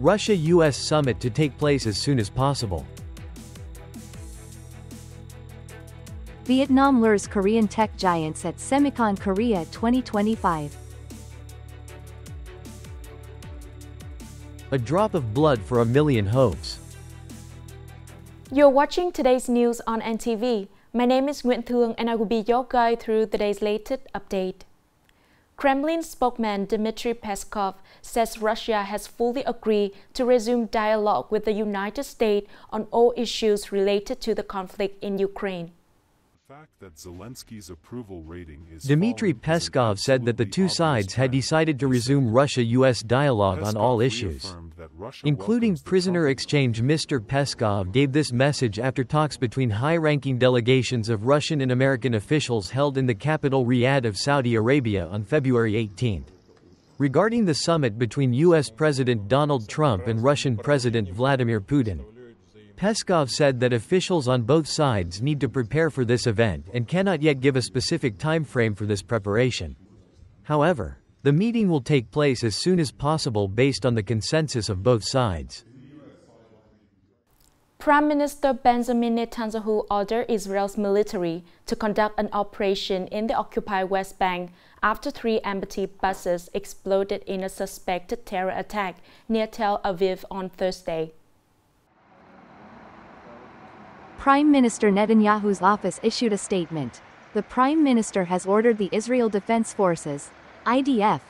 Russia-US summit to take place as soon as possible. Vietnam lures Korean tech giants at Semicon Korea 2025. A drop of blood for a million hopes. You're watching today's news on NTV. My name is Nguyễn Thị Minh Khai and I will be your guide through today's latest update. Kremlin spokesman Dmitry Peskov says Russia has fully agreed to resume dialogue with the United States on all issues related to the conflict in Ukraine. Dmitry Peskov said that the two sides had decided to resume Russia-US dialogue on all issues, including prisoner exchange. Mr. Peskov gave this message after talks between high-ranking delegations of Russian and American officials held in the capital Riyadh of Saudi Arabia on February 18. Regarding the summit between U.S. President Donald Trump and Russian President Vladimir Putin, Peskov said that officials on both sides need to prepare for this event and cannot yet give a specific time frame for this preparation. However, the meeting will take place as soon as possible based on the consensus of both sides. Prime Minister Benjamin Netanyahu ordered Israel's military to conduct an operation in the occupied West Bank after 3 empty buses exploded in a suspected terror attack near Tel Aviv on Thursday. Prime Minister Netanyahu's office issued a statement. The Prime Minister has ordered the Israel Defense Forces, IDF,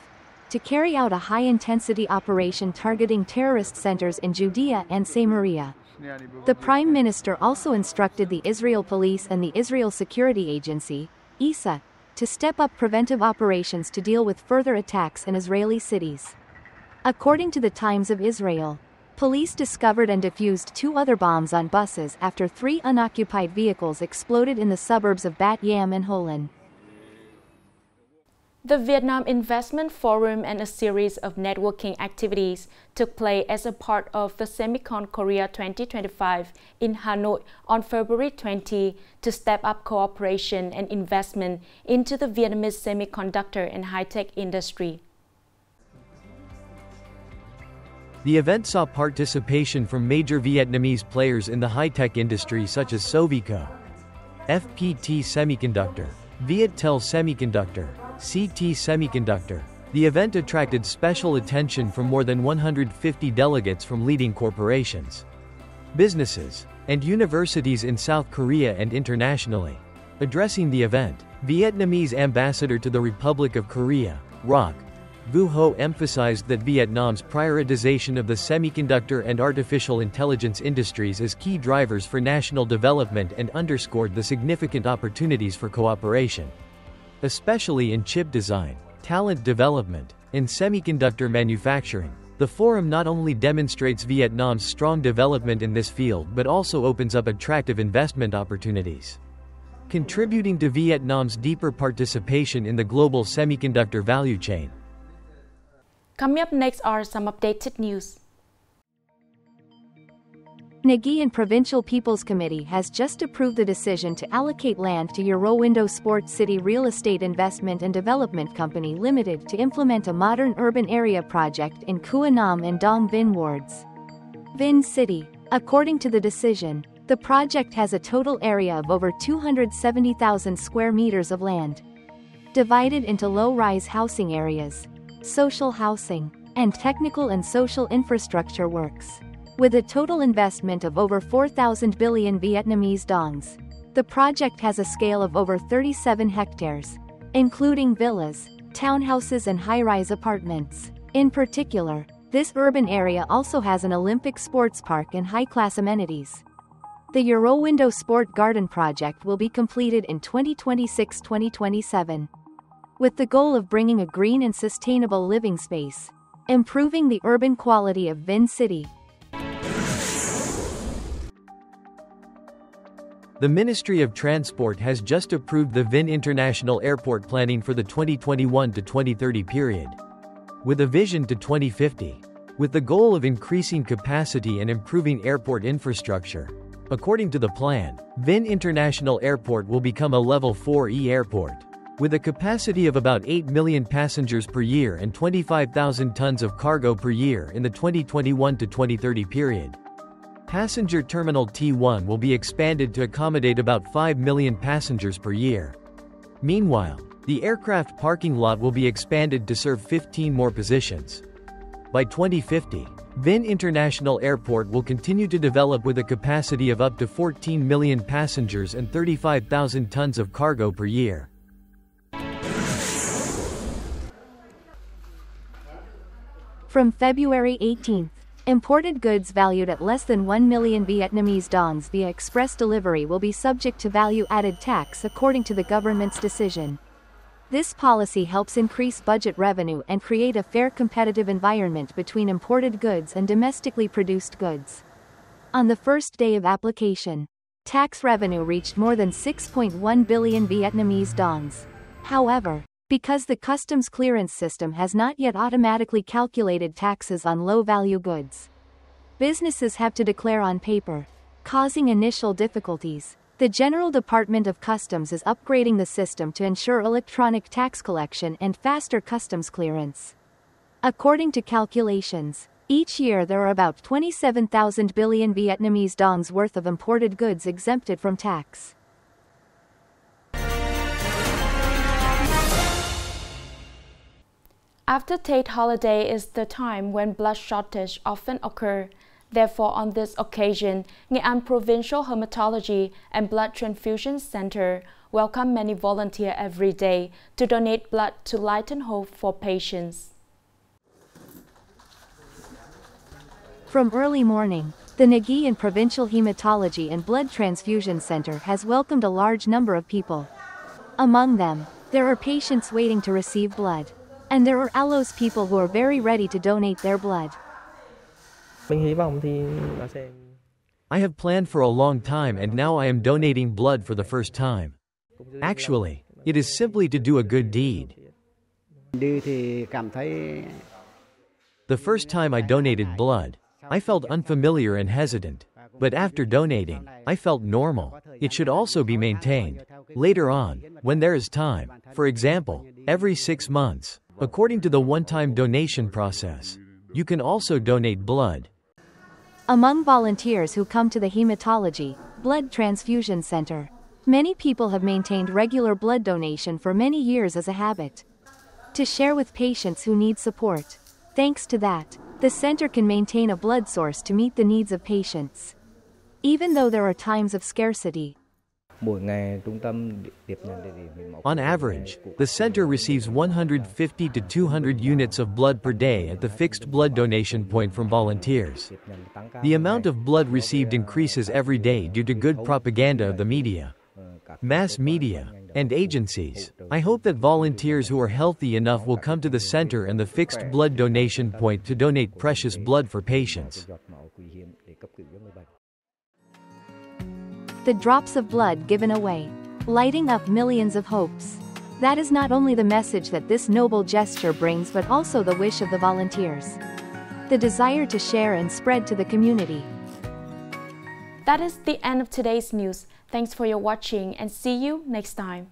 to carry out a high-intensity operation targeting terrorist centers in Judea and Samaria. The Prime Minister also instructed the Israel Police and the Israel Security Agency, ISA, to step up preventive operations to deal with further attacks in Israeli cities. According to the Times of Israel, police discovered and defused 2 other bombs on buses after 3 unoccupied vehicles exploded in the suburbs of Bat Yam and Holon. The Vietnam Investment Forum and a series of networking activities took place as a part of the Semicon Korea 2025 in Hanoi on February 20 to step up cooperation and investment into the Vietnamese semiconductor and high-tech industry. The event saw participation from major Vietnamese players in the high-tech industry such as Sovico, FPT Semiconductor, Viettel Semiconductor, CT Semiconductor. The event attracted special attention from more than 150 delegates from leading corporations, businesses, and universities in South Korea and internationally. Addressing the event, Vietnamese ambassador to the Republic of Korea, ROC, Vu Ho emphasized that Vietnam's prioritization of the semiconductor and artificial intelligence industries as key drivers for national development and underscored the significant opportunities for cooperation, especially in chip design, talent development, and semiconductor manufacturing. The forum not only demonstrates Vietnam's strong development in this field but also opens up attractive investment opportunities, contributing to Vietnam's deeper participation in the global semiconductor value chain. Coming up next are some updated news. Nghệ Provincial People's Committee has just approved the decision to allocate land to Eurowindow Sports City Real Estate Investment and Development Company Limited to implement a modern urban area project in Cua Nam and Dong Vinh wards. Vinh City. According to the decision, the project has a total area of over 270,000 square meters of land, divided into low-rise housing areas, social housing, and technical and social infrastructure works. With a total investment of over 4,000 billion Vietnamese dongs, the project has a scale of over 37 hectares, including villas, townhouses and high-rise apartments. In particular, this urban area also has an Olympic sports park and high-class amenities. The Eurowindow Sport Garden project will be completed in 2026-2027, with the goal of bringing a green and sustainable living space, improving the urban quality of Vinh City. The Ministry of Transport has just approved the Vinh International Airport planning for the 2021 to 2030 period, with a vision to 2050, with the goal of increasing capacity and improving airport infrastructure. According to the plan, Vinh International Airport will become a Level 4E airport, With a capacity of about 8 million passengers per year and 25,000 tons of cargo per year in the 2021 to 2030 period. Passenger Terminal T1 will be expanded to accommodate about 5 million passengers per year. Meanwhile, the aircraft parking lot will be expanded to serve 15 more positions. By 2050, Vinh International Airport will continue to develop with a capacity of up to 14 million passengers and 35,000 tons of cargo per year. From February 18th, imported goods valued at less than 1 million Vietnamese dongs via express delivery will be subject to value-added tax according to the government's decision. This policy helps increase budget revenue and create a fair competitive environment between imported goods and domestically produced goods. On the first day of application, tax revenue reached more than 6.1 billion Vietnamese dongs. However, because the customs clearance system has not yet automatically calculated taxes on low-value goods, businesses have to declare on paper, causing initial difficulties. The General Department of Customs is upgrading the system to ensure electronic tax collection and faster customs clearance. According to calculations, each year there are about 27,000 billion Vietnamese dongs worth of imported goods exempted from tax. After Tet holiday is the time when blood shortage often occur. Therefore, on this occasion, Nghệ An Provincial Hematology and Blood Transfusion Center welcome many volunteers every day to donate blood to lighten hope for patients. From early morning, the Nghệ An Provincial Hematology and Blood Transfusion Center has welcomed a large number of people. Among them, there are patients waiting to receive blood. And there are allos people who are very ready to donate their blood. I have planned for a long time and now I am donating blood for the first time. Actually, it is simply to do a good deed. The first time I donated blood, I felt unfamiliar and hesitant. But after donating, I felt normal. It should also be maintained. Later on, when there is time, for example, every 6 months, according to the one-time donation process, you can also donate blood. Among volunteers who come to the Hematology, Blood Transfusion Center, many people have maintained regular blood donation for many years as a habit. To share with patients who need support. Thanks to that, the center can maintain a blood source to meet the needs of patients. Even though there are times of scarcity. On average, the center receives 150 to 200 units of blood per day at the fixed blood donation point from volunteers. The amount of blood received increases every day due to good propaganda of the media, mass media, and agencies. I hope that volunteers who are healthy enough will come to the center and the fixed blood donation point to donate precious blood for patients. The drops of blood given away, lighting up millions of hopes. That is not only the message that this noble gesture brings but also the wish of the volunteers. The desire to share and spread to the community. That is the end of today's news. Thanks for your watching and see you next time.